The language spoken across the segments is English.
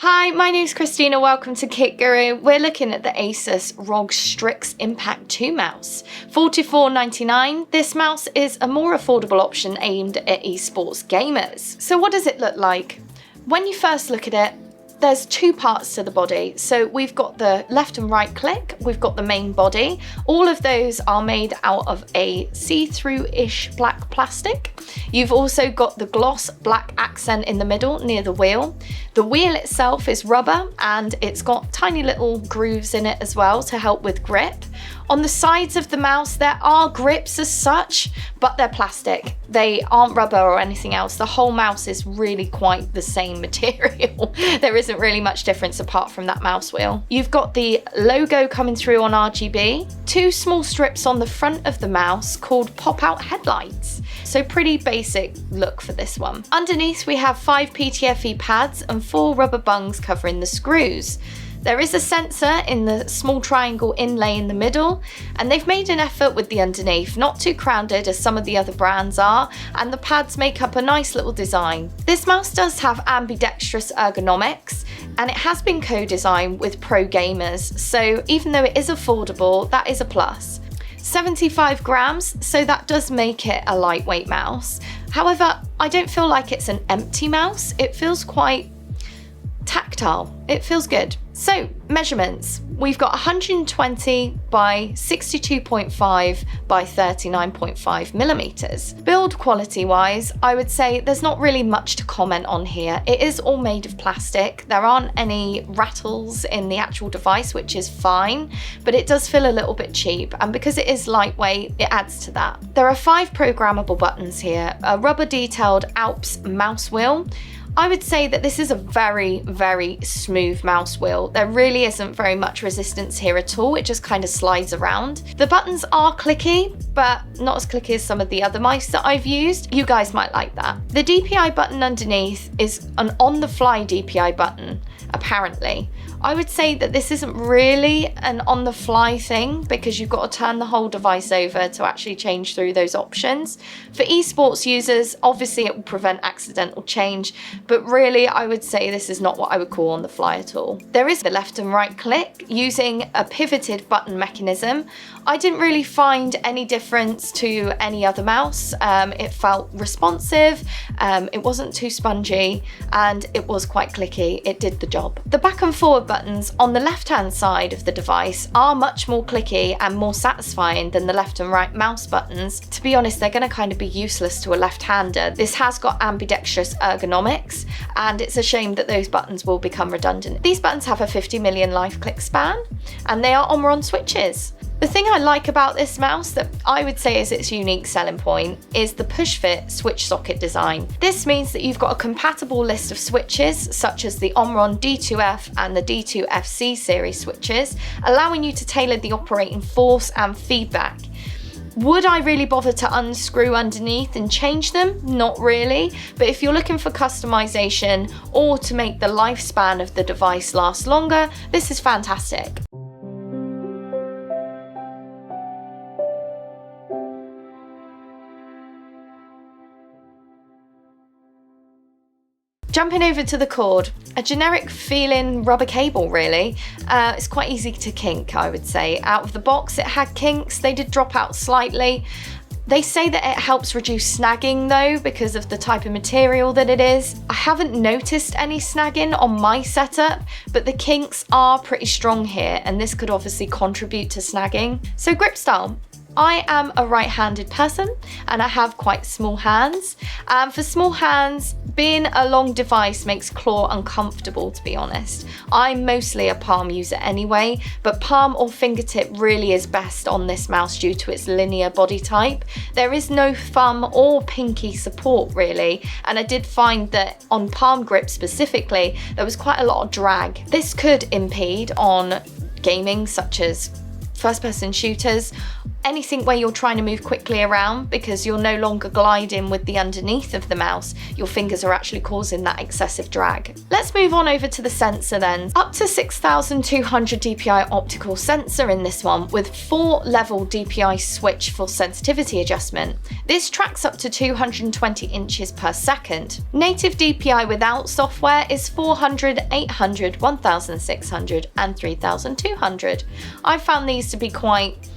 Hi, my name's Christina, welcome to Kit Guru. We're looking at the ASUS ROG Strix Impact 2 mouse. $44.99. This mouse is a more affordable option aimed at esports gamers. So what does it look like? When you first look at it, there's two parts to the body. So we've got the left and right click, we've got the main body. All of those are made out of a see-through-ish black plastic. You've also got the gloss black accent in the middle near the wheel. The wheel itself is rubber and it's got tiny little grooves in it as well to help with grip. On the sides of the mouse, there are grips as such, but they're plastic. They aren't rubber or anything else. The whole mouse is really quite the same material. There isn't really much difference apart from that mouse wheel. You've got the logo coming through on RGB, two small strips on the front of the mouse called pop-out headlights. So pretty basic look for this one. Underneath we have 5 PTFE pads and 4 rubber bungs covering the screws. There is a sensor in the small triangle inlay in the middle, and they've made an effort with the underneath, not too crowded as some of the other brands are, and the pads make up a nice little design. This mouse does have ambidextrous ergonomics, and it has been co-designed with pro gamers, so even though it is affordable, that is a plus. 75 grams, so that does make it a lightweight mouse. However, I don't feel like it's an empty mouse. It feels quite tactile. It feels good. So, measurements. We've got 120 by 62.5 by 39.5 millimeters. Build quality wise, I would say there's not really much to comment on here. It is all made of plastic. There aren't any rattles in the actual device, which is fine, but it does feel a little bit cheap. And because it is lightweight, it adds to that. There are 5 programmable buttons here. A rubber detailed Alps mouse wheel. I would say that this is a very, very smooth mouse wheel. There really isn't very much resistance here at all. It just kind of slides around. The buttons are clicky, but not as clicky as some of the other mice that I've used. You guys might like that. The DPI button underneath is an on-the-fly DPI button, apparently. I would say that this isn't really an on-the-fly thing because you've got to turn the whole device over to actually change through those options. For esports users, obviously it will prevent accidental change, but really I would say this is not what I would call on the fly at all. There is the left and right click using a pivoted button mechanism. I didn't really find any difference to any other mouse. It felt responsive, it wasn't too spongy, and it was quite clicky. It did the job. The back and forward buttons on the left hand side of the device are much more clicky and more satisfying than the left and right mouse buttons. To be honest, they're going to kind of be useless to a left-hander. This has got ambidextrous ergonomics, and it's a shame that those buttons will become redundant. These buttons have a 50 million life click span, and they are Omron switches. The thing I like about this mouse that I would say is its unique selling point is the push-fit switch socket design. This means that you've got a compatible list of switches such as the Omron D2F and the D2FC series switches, allowing you to tailor the operating force and feedback. Would I really bother to unscrew underneath and change them? Not really, but if you're looking for customization or to make the lifespan of the device last longer, this is fantastic. Jumping over to the cord, a generic feeling rubber cable really. It's quite easy to kink, I would say. Out of the box it had kinks, they did drop out slightly. They say that it helps reduce snagging though because of the type of material that it is. I haven't noticed any snagging on my setup, but the kinks are pretty strong here and this could obviously contribute to snagging. So grip style. I am a right-handed person and I have quite small hands. For small hands, being a long device makes claw uncomfortable, to be honest. I'm mostly a palm user anyway, but palm or fingertip really is best on this mouse due to its linear body type. There is no thumb or pinky support really, and I did find that on palm grip specifically, there was quite a lot of drag. This could impede on gaming such as first-person shooters, anything where you're trying to move quickly around because you're no longer gliding with the underneath of the mouse. Your fingers are actually causing that excessive drag. Let's move on over to the sensor then. Up to 6200 dpi optical sensor in this one with 4-level DPI switch for sensitivity adjustment. This tracks up to 220 inches per second. Native DPI without software is 400, 800, 1600 and 3200. I found these to be quite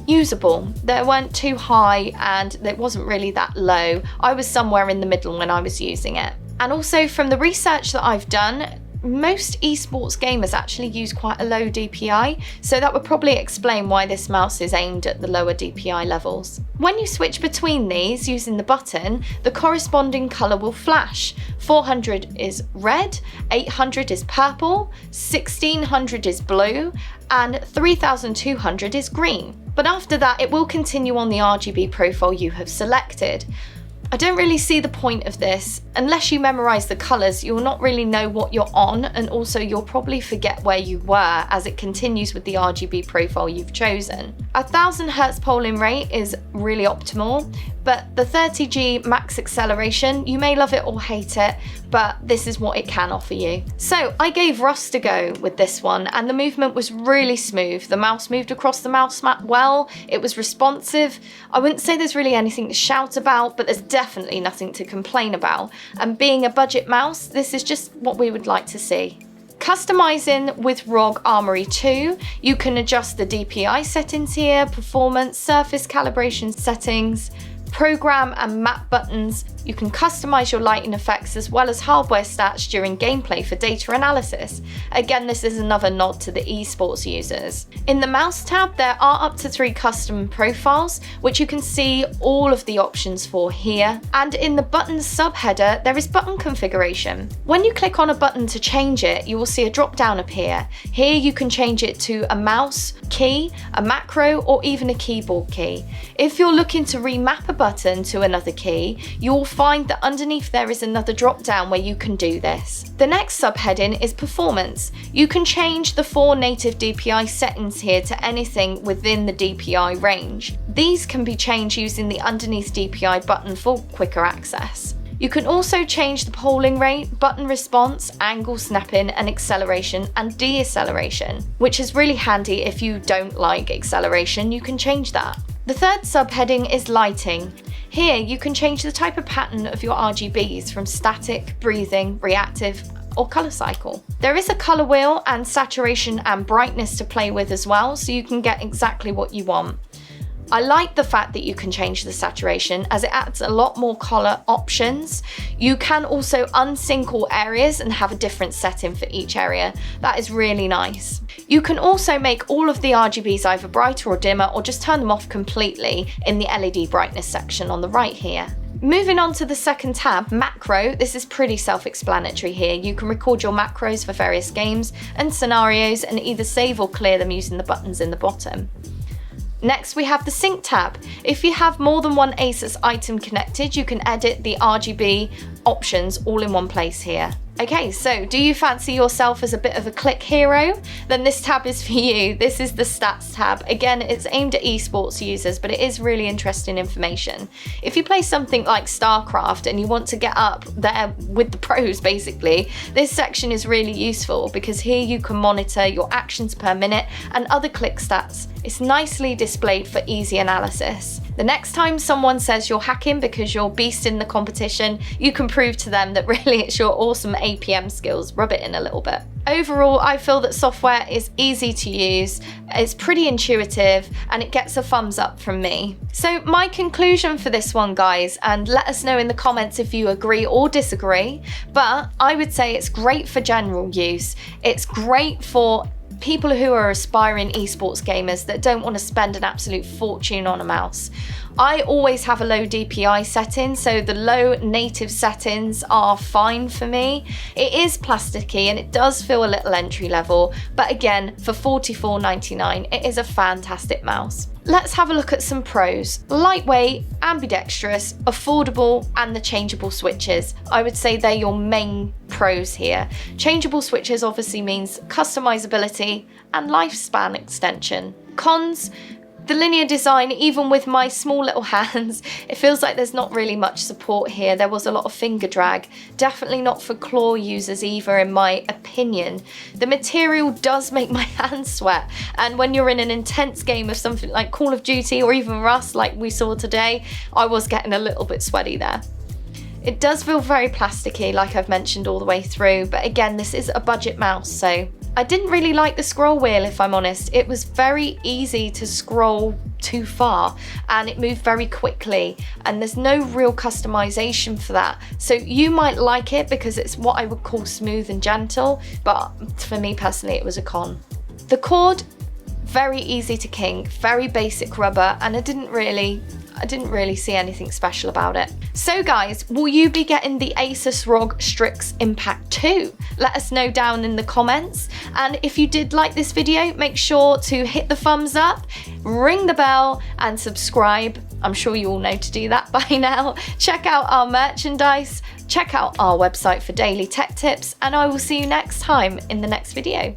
usable. They weren't too high and it wasn't really that low. I was somewhere in the middle when I was using it. And also from the research that I've done, most esports gamers actually use quite a low DPI, so that would probably explain why this mouse is aimed at the lower DPI levels. When you switch between these using the button, the corresponding colour will flash. 400 is red, 800 is purple, 1600 is blue, and 3200 is green. But after that, it will continue on the RGB profile you have selected. I don't really see the point of this. Unless you memorise the colours, you'll not really know what you're on, and also you'll probably forget where you were as it continues with the RGB profile you've chosen. 1000 Hz polling rate is really optimal, but the 30G max acceleration, you may love it or hate it, but this is what it can offer you. So I gave Rust a go with this one, and the movement was really smooth. The mouse moved across the mouse mat well, it was responsive. I wouldn't say there's really anything to shout about, but there's definitely nothing to complain about. And being a budget mouse, this is just what we would like to see. Customizing with ROG Armory 2, you can adjust the DPI settings here, performance, surface calibration settings, program and map buttons. You can customize your lighting effects as well as hardware stats during gameplay for data analysis. Again, this is another nod to the esports users. In the mouse tab, there are up to 3 custom profiles, which you can see all of the options for here. And in the buttons subheader, there is button configuration. When you click on a button to change it, you will see a drop down appear. Here you can change it to a mouse key, a macro, or even a keyboard key. If you're looking to remap a button to another key, you'll find that underneath there is another drop down where you can do this. The next subheading is performance. You can change the 4 native DPI settings here to anything within the DPI range. These can be changed using the underneath DPI button for quicker access. You can also change the polling rate, button response, angle snapping and acceleration and deceleration, which is really handy if you don't like acceleration, you can change that. The third subheading is lighting. Here you can change the type of pattern of your RGBs from static, breathing, reactive or colour cycle. There is a colour wheel and saturation and brightness to play with as well, so you can get exactly what you want. I like the fact that you can change the saturation as it adds a lot more colour options. You can also unsync all areas and have a different setting for each area. That is really nice. You can also make all of the RGBs either brighter or dimmer, or just turn them off completely in the LED brightness section on the right here. Moving on to the second tab, macro, this is pretty self-explanatory here. You can record your macros for various games and scenarios and either save or clear them using the buttons in the bottom. Next we have the sync tab. If you have more than one ASUS item connected, you can edit the RGB options all in one place here. Okay, so do you fancy yourself as a bit of a click hero? Then this tab is for you. This is the stats tab. Again, it's aimed at esports users, but it is really interesting information. If you play something like StarCraft and you want to get up there with the pros basically, this section is really useful because here you can monitor your actions per minute and other click stats. It's nicely displayed for easy analysis. The next time someone says you're hacking because you're beasting the competition, you can prove to them that really it's your awesome APM skills. Rub it in a little bit. Overall, I feel that software is easy to use, it's pretty intuitive, and it gets a thumbs up from me. So my conclusion for this one, guys, and let us know in the comments if you agree or disagree, but I would say it's great for general use. It's great for people who are aspiring esports gamers that don't want to spend an absolute fortune on a mouse. I always have a low DPI setting, so the low native settings are fine for me. It is plasticky and it does feel a little entry level, but again, for $44.99, it is a fantastic mouse. Let's have a look at some pros. Lightweight, ambidextrous, affordable, and the changeable switches. I would say they're your main pros here. Changeable switches obviously means customizability and lifespan extension. Cons, the linear design, even with my small little hands, it feels like there's not really much support here. There was a lot of finger drag. Definitely not for claw users either, in my opinion. The material does make my hands sweat, and when you're in an intense game of something like Call of Duty or even Rust like we saw today, I was getting a little bit sweaty there. It does feel very plasticky, like I've mentioned all the way through, but again, this is a budget mouse, so I didn't really like the scroll wheel, if I'm honest. It was very easy to scroll too far and it moved very quickly, and there's no real customization for that. So you might like it because it's what I would call smooth and gentle, but for me personally, it was a con. The cord, very easy to kink, very basic rubber, and I didn't really see anything special about it. So guys, will you be getting the ASUS ROG Strix Impact 2? Let us know down in the comments. And if you did like this video, make sure to hit the thumbs up, ring the bell, and subscribe. I'm sure you all know to do that by now. Check out our merchandise, check out our website for daily tech tips, and I will see you next time in the next video.